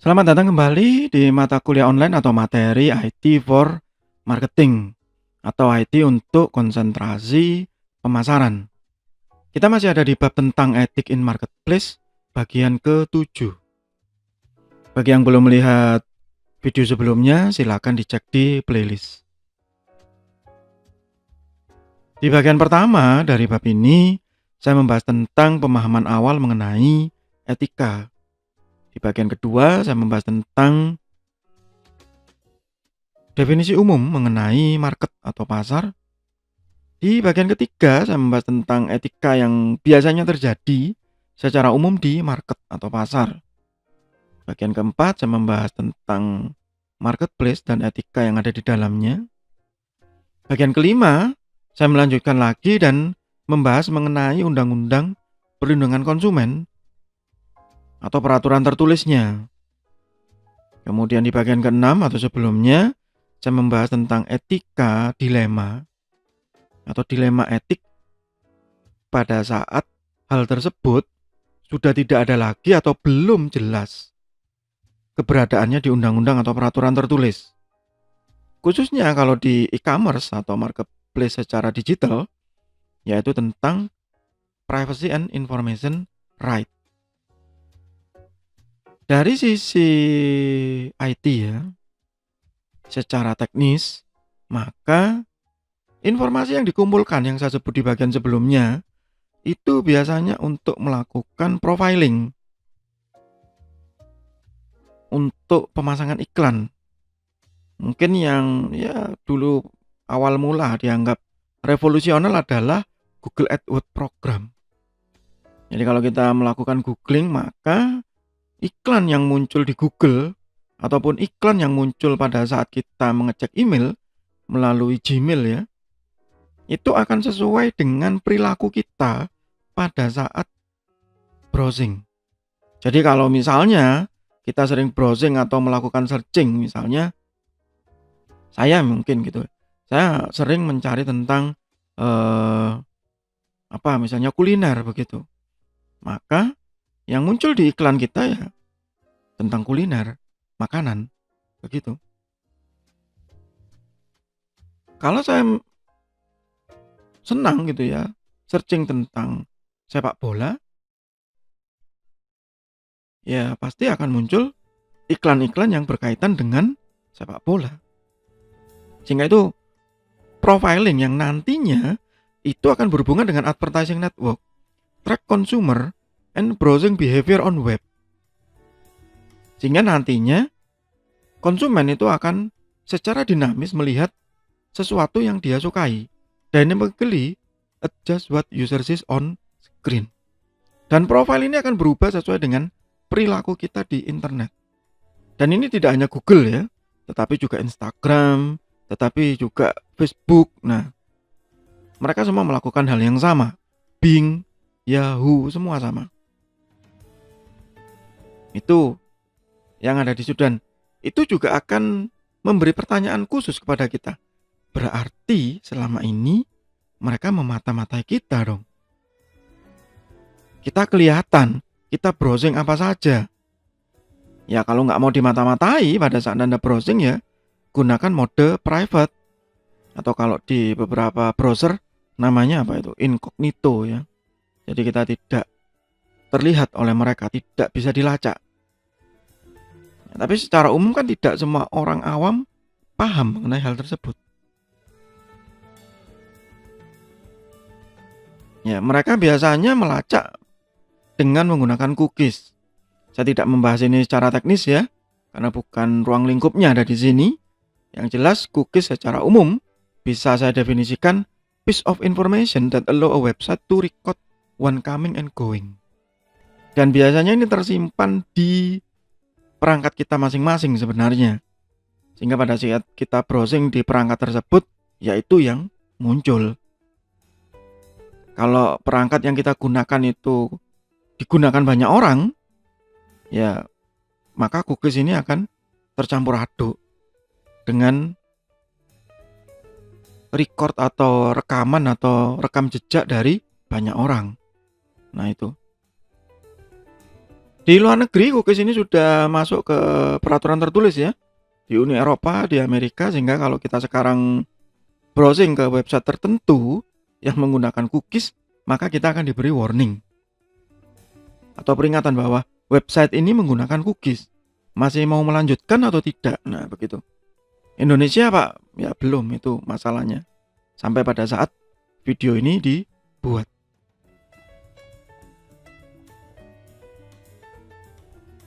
Selamat datang kembali di mata kuliah online atau materi IT for Marketing atau IT untuk konsentrasi pemasaran. Kita masih ada di bab tentang etik in marketplace bagian ke-7. Bagi yang belum melihat video sebelumnya, silakan dicek di playlist. Di bagian pertama dari bab ini, saya membahas tentang pemahaman awal mengenai etika. Di bagian kedua, saya membahas tentang definisi umum mengenai market atau pasar. Di bagian ketiga, saya membahas tentang etika yang biasanya terjadi secara umum di market atau pasar. Bagian keempat, saya membahas tentang marketplace dan etika yang ada di dalamnya. Bagian kelima, saya melanjutkan lagi dan membahas mengenai undang-undang perlindungan konsumen atau peraturan tertulisnya. Kemudian di bagian keenam atau sebelumnya, saya membahas tentang etika dilema atau dilema etik pada saat hal tersebut sudah tidak ada lagi atau belum jelas keberadaannya di undang-undang atau peraturan tertulis. Khususnya kalau di e-commerce atau marketplace secara digital, yaitu tentang privacy and information right. Dari sisi IT ya, secara teknis, maka informasi yang dikumpulkan yang saya sebut di bagian sebelumnya itu biasanya untuk melakukan profiling untuk pemasangan iklan. Mungkin yang ya dulu awal mula dianggap revolusional adalah Google AdWords program. Jadi kalau kita melakukan googling, maka iklan yang muncul di Google ataupun iklan yang muncul pada saat kita mengecek email melalui Gmail ya, itu akan sesuai dengan perilaku kita pada saat browsing. Jadi kalau misalnya kita sering browsing atau melakukan searching, misalnya saya mungkin gitu, saya sering mencari tentang misalnya kuliner begitu. Maka yang muncul di iklan kita ya tentang kuliner, makanan, begitu. Kalau saya senang gitu ya, searching tentang sepak bola, ya pasti akan muncul iklan-iklan yang berkaitan dengan sepak bola. Sehingga itu profiling yang nantinya itu akan berhubungan dengan advertising network, track consumer, and browsing behavior on web. Sehingga nantinya konsumen itu akan secara dinamis melihat sesuatu yang dia sukai. Dynamically adjust what user sees on screen. Dan profil ini akan berubah sesuai dengan perilaku kita di internet. Dan ini tidak hanya Google ya, tetapi juga Instagram, tetapi juga Facebook. Nah, mereka semua melakukan hal yang sama. Bing, Yahoo, semua sama. Itu yang ada di Sudan. Itu juga akan memberi pertanyaan khusus kepada kita. Berarti selama ini mereka memata-matai kita dong. Kita kelihatan, kita browsing apa saja. Ya kalau nggak mau dimata-matai pada saat Anda browsing ya, gunakan mode private. Atau kalau di beberapa browser namanya apa itu? Incognito ya. Jadi kita tidak terlihat oleh mereka, tidak bisa dilacak. Ya, tapi secara umum kan tidak semua orang awam paham mengenai hal tersebut. Ya, mereka biasanya melacak dengan menggunakan cookies. Saya tidak membahas ini secara teknis ya, karena bukan ruang lingkupnya ada di sini. Yang jelas cookies secara umum bisa saya definisikan piece of information that allow a website to record when coming and going. Dan biasanya ini tersimpan di perangkat kita masing-masing sebenarnya. Sehingga pada saat kita browsing di perangkat tersebut, yaitu yang muncul. Kalau perangkat yang kita gunakan itu digunakan banyak orang, ya maka cookies ini akan tercampur aduk dengan record atau rekaman atau rekam jejak dari banyak orang. Nah itu. Di luar negeri cookies ini sudah masuk ke peraturan tertulis ya, di Uni Eropa, di Amerika, sehingga kalau kita sekarang browsing ke website tertentu yang menggunakan cookies, maka kita akan diberi warning atau peringatan bahwa website ini menggunakan cookies. Masih mau melanjutkan atau tidak? Nah, begitu. Indonesia, Pak, ya belum, itu masalahnya. Sampai pada saat video ini dibuat.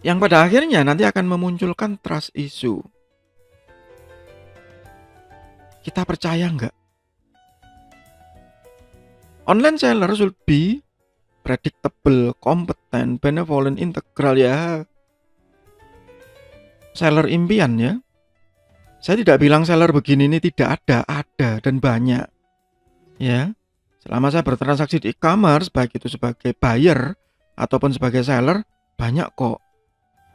Yang pada akhirnya nanti akan memunculkan trust issue. Kita percaya nggak? Online seller should be predictable, competent, benevolent, integral ya. Seller impian ya. Saya tidak bilang seller begini ini tidak ada dan banyak. Ya. Selama saya bertransaksi di e-commerce, baik itu sebagai buyer ataupun sebagai seller, banyak kok.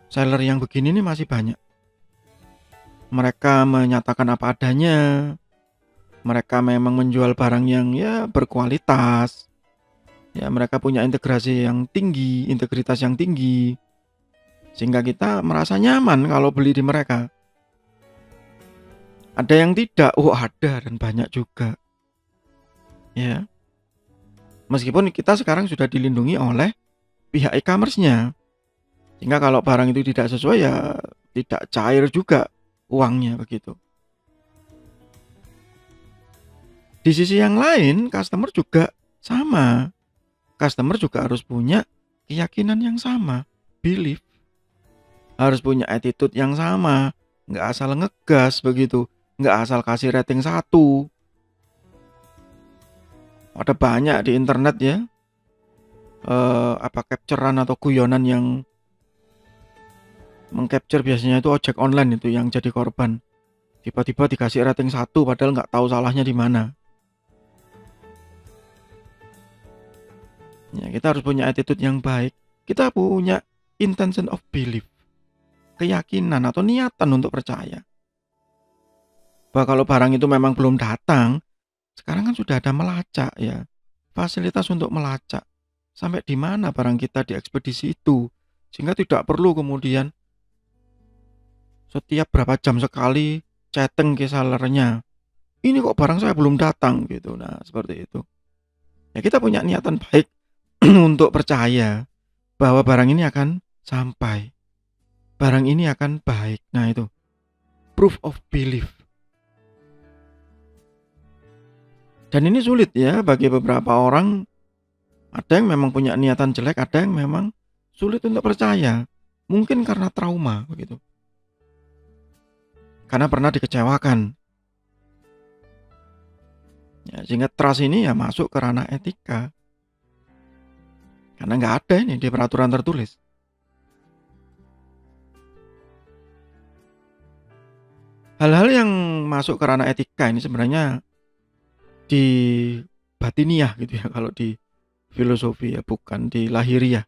Seller yang begini ini masih banyak. Mereka menyatakan apa adanya. Mereka memang menjual barang yang ya berkualitas. Ya, mereka punya integrasi yang tinggi, integritas yang tinggi. Sehingga kita merasa nyaman kalau beli di mereka. Ada yang tidak, ada dan banyak juga. Ya. Meskipun kita sekarang sudah dilindungi oleh pihak e-commerce-nya. Sehingga kalau barang itu tidak sesuai ya tidak cair juga uangnya begitu. Di sisi yang lain, customer juga sama. Customer juga harus punya keyakinan yang sama, belief. Harus punya attitude yang sama, nggak asal ngegas begitu, nggak asal kasih rating 1. Ada banyak di internet ya, capturean atau guyonan yang mengcapture biasanya itu ojek online itu yang jadi korban. Tiba-tiba dikasih rating 1 padahal nggak tahu salahnya di mana. Ya, kita harus punya attitude yang baik. Kita punya intention of belief. Keyakinan atau niatan untuk percaya. Bahwa kalau barang itu memang belum datang, sekarang kan sudah ada melacak ya. Fasilitas untuk melacak. Sampai di mana barang kita di ekspedisi itu. Sehingga tidak perlu kemudian setiap berapa jam sekali chatting ke sellernya. Ini kok barang saya belum datang gitu. Nah, seperti itu. Ya kita punya niatan baik untuk percaya bahwa barang ini akan sampai. Barang ini akan baik. Nah itu. Proof of belief. Dan ini sulit ya bagi beberapa orang. Ada yang memang punya niatan jelek, ada yang memang sulit untuk percaya. Mungkin karena trauma begitu. Karena pernah dikecewakan. Ya, sehingga trust ini ya masuk ke ranah etika. Karena nggak ada ini di peraturan tertulis. Hal-hal yang masuk ke ranah etika ini sebenarnya di batiniah gitu ya, kalau di filosofi ya, bukan di lahiriah.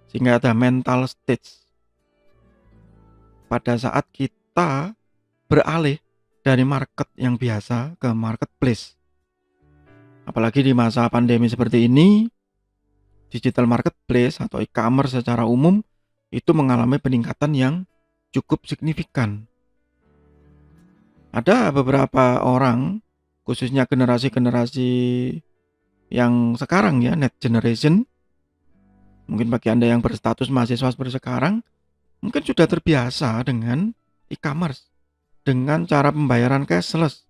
Sehingga ada mental stage. Pada saat kita beralih dari market yang biasa ke marketplace. Apalagi di masa pandemi seperti ini, digital marketplace atau e-commerce secara umum itu mengalami peningkatan yang cukup signifikan. Ada beberapa orang, khususnya generasi-generasi yang sekarang ya, net generation, mungkin bagi Anda yang berstatus mahasiswa seperti sekarang, mungkin sudah terbiasa dengan e-commerce, dengan cara pembayaran cashless.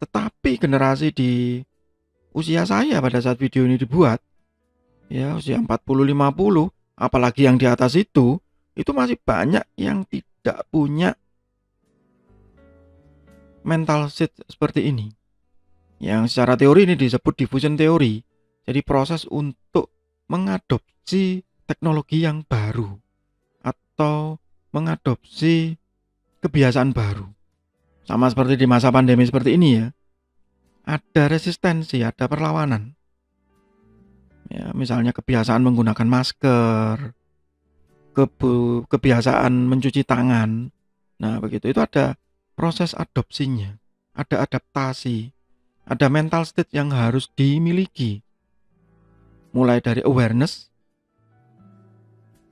Tetapi generasi di usia saya pada saat video ini dibuat, ya usia 40-50, apalagi yang di atas itu masih banyak yang tidak punya mental state seperti ini. Yang secara teori ini disebut diffusion theory. Jadi proses untuk mengadopsi teknologi yang baru atau mengadopsi kebiasaan baru. Sama seperti di masa pandemi seperti ini ya. Ada resistensi, ada perlawanan. Ya, misalnya kebiasaan menggunakan masker, kebiasaan mencuci tangan. Nah, begitu itu ada proses adopsinya, ada adaptasi, ada mental state yang harus dimiliki. Mulai dari awareness,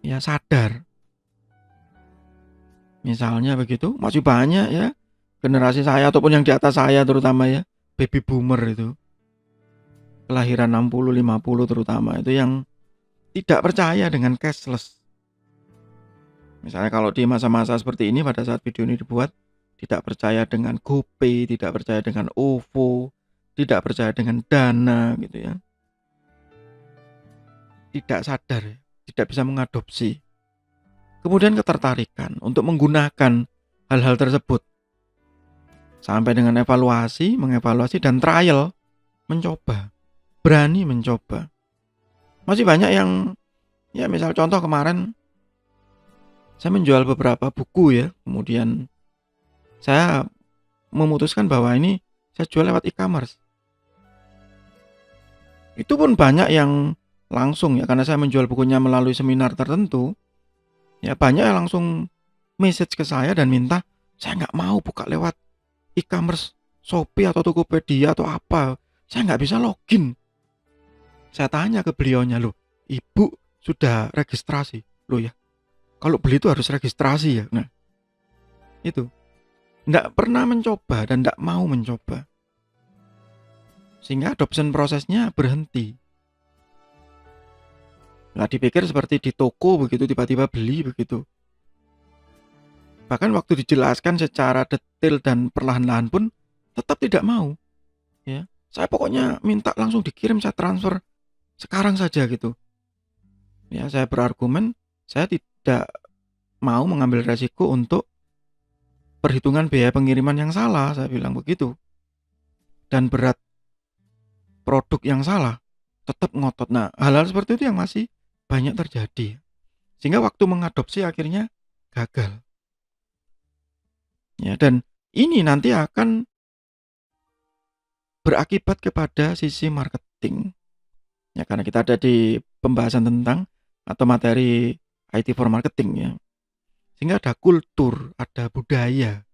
ya sadar. Misalnya begitu, masih banyak ya generasi saya ataupun yang di atas saya terutama ya, baby boomer itu, kelahiran 60, 50 terutama itu yang tidak percaya dengan cashless. Misalnya kalau di masa-masa seperti ini pada saat video ini dibuat, tidak percaya dengan GoPay, tidak percaya dengan OVO, tidak percaya dengan Dana gitu ya. Tidak sadar, tidak bisa mengadopsi. Kemudian ketertarikan untuk menggunakan hal-hal tersebut. Sampai dengan evaluasi, mengevaluasi dan trial, mencoba. Berani mencoba. Masih banyak yang, ya misal contoh kemarin, saya menjual beberapa buku ya, kemudian saya memutuskan bahwa ini saya jual lewat e-commerce. Itu pun banyak yang langsung ya, karena saya menjual bukunya melalui seminar tertentu, ya banyak yang langsung message ke saya dan minta, saya nggak mau buka lewat e-commerce Shopee atau Tokopedia atau apa, saya nggak bisa login. Saya tanya ke beliaunya, loh ibu sudah registrasi? Loh ya, kalau beli itu harus registrasi ya. Nah itu, nggak pernah mencoba dan nggak mau mencoba, sehingga adoption prosesnya berhenti. Nggak dipikir seperti di toko begitu tiba-tiba beli begitu. Bahkan waktu dijelaskan secara detail dan perlahan-lahan pun tetap tidak mau. Ya, saya pokoknya minta langsung dikirim, saya transfer sekarang saja gitu. Ya, saya berargumen, saya tidak mau mengambil resiko untuk perhitungan biaya pengiriman yang salah, saya bilang begitu. Dan berat produk yang salah, tetap ngotot. Nah, hal-hal seperti itu yang masih banyak terjadi. Sehingga waktu mengadopsi akhirnya gagal. Ya, dan ini nanti akan berakibat kepada sisi marketing. Ya, karena kita ada di pembahasan tentang atau materi IT for marketing ya. Sehingga ada kultur, ada budaya.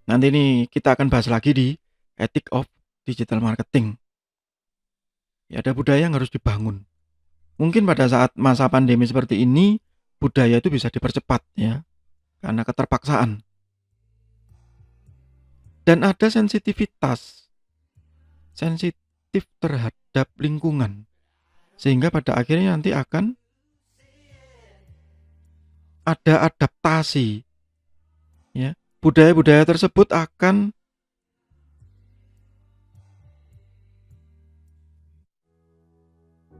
Nanti ini kita akan bahas lagi di Ethic of Digital Marketing. Ya, ada budaya yang harus dibangun. Mungkin pada saat masa pandemi seperti ini, budaya itu bisa dipercepat ya, karena keterpaksaan. Dan ada sensitivitas, sensitif terhadap lingkungan. Sehingga pada akhirnya nanti akan ada adaptasi. Ya, budaya-budaya tersebut akan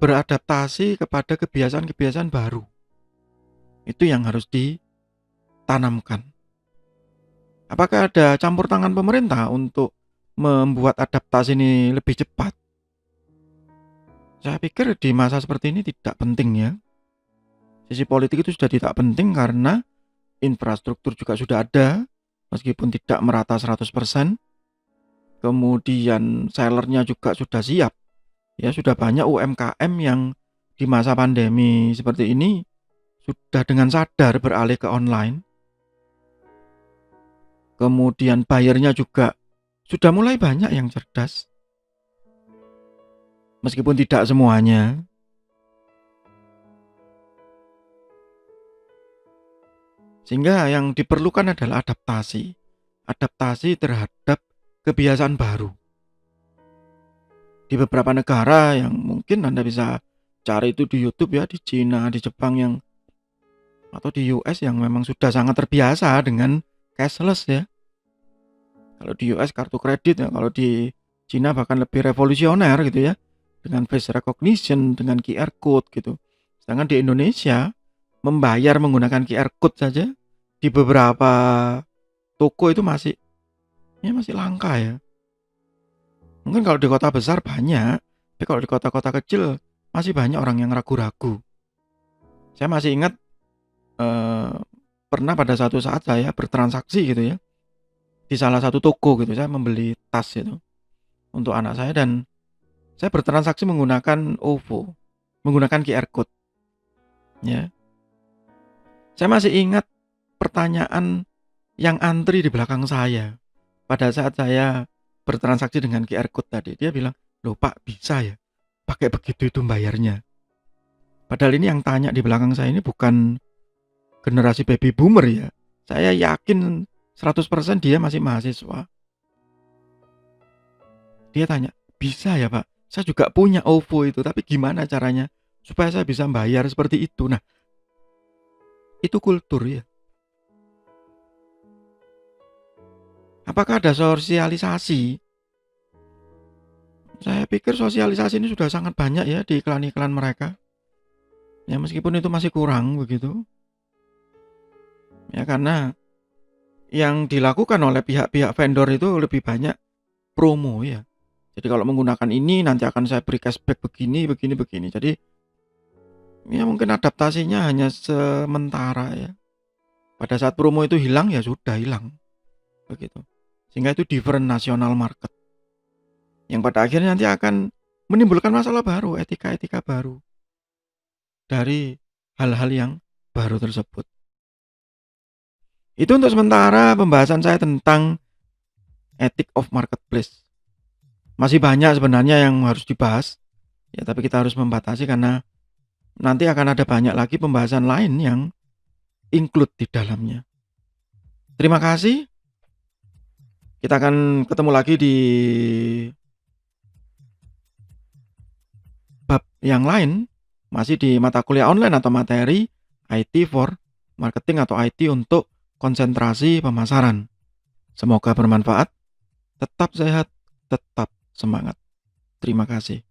beradaptasi kepada kebiasaan-kebiasaan baru. Itu yang harus ditanamkan. Apakah ada campur tangan pemerintah untuk membuat adaptasi ini lebih cepat? Saya pikir di masa seperti ini tidak penting ya. Sisi politik itu sudah tidak penting karena infrastruktur juga sudah ada, meskipun tidak merata 100%. Kemudian sellernya juga sudah siap. Ya, sudah banyak UMKM yang di masa pandemi seperti ini sudah dengan sadar beralih ke online. Kemudian buyernya juga sudah mulai banyak yang cerdas. Meskipun tidak semuanya. Sehingga yang diperlukan adalah adaptasi. Adaptasi terhadap kebiasaan baru. Di beberapa negara yang mungkin Anda bisa cari itu di YouTube ya, di Cina, di Jepang yang atau di US yang memang sudah sangat terbiasa dengan cashless ya. Kalau di US kartu kredit ya, kalau di Cina bahkan lebih revolusioner gitu ya, dengan face recognition, dengan QR code gitu. Sedangkan di Indonesia membayar menggunakan QR code saja di beberapa toko itu masih langka ya. Mungkin kalau di kota besar banyak, tapi kalau di kota-kota kecil masih banyak orang yang ragu-ragu. Saya masih ingat pernah pada satu saat saya bertransaksi gitu ya, di salah satu toko gitu, saya membeli tas itu untuk anak saya dan saya bertransaksi menggunakan OVO, menggunakan QR code. Ya, saya masih ingat pertanyaan yang antri di belakang saya pada saat saya bertransaksi dengan QR code tadi. Dia bilang, loh Pak bisa ya pakai begitu itu bayarnya? Padahal ini yang tanya di belakang saya ini bukan generasi baby boomer ya. Saya yakin 100% dia masih mahasiswa. Dia tanya, "Bisa ya Pak? Saya juga punya OVO itu, tapi gimana caranya supaya saya bisa bayar seperti itu?" Nah, itu kultur ya. Apakah ada sosialisasi? Saya pikir sosialisasi ini sudah sangat banyak ya di iklan-iklan mereka. Ya meskipun itu masih kurang begitu. Ya karena yang dilakukan oleh pihak-pihak vendor itu lebih banyak promo ya. Jadi kalau menggunakan ini nanti akan saya beri cashback begini, begini, begini. Jadi ya mungkin adaptasinya hanya sementara ya. Pada saat promo itu hilang ya sudah hilang. Begitu. Sehingga itu different national market. Yang pada akhirnya nanti akan menimbulkan masalah baru, etika-etika baru dari hal-hal yang baru tersebut. Itu untuk sementara pembahasan saya tentang ethic of marketplace. Masih banyak sebenarnya yang harus dibahas, ya tapi kita harus membatasi karena nanti akan ada banyak lagi pembahasan lain yang include di dalamnya. Terima kasih. Kita akan ketemu lagi di bab yang lain, masih di mata kuliah online atau materi IT for marketing atau IT untuk konsentrasi pemasaran. Semoga bermanfaat. Tetap sehat, tetap semangat. Terima kasih.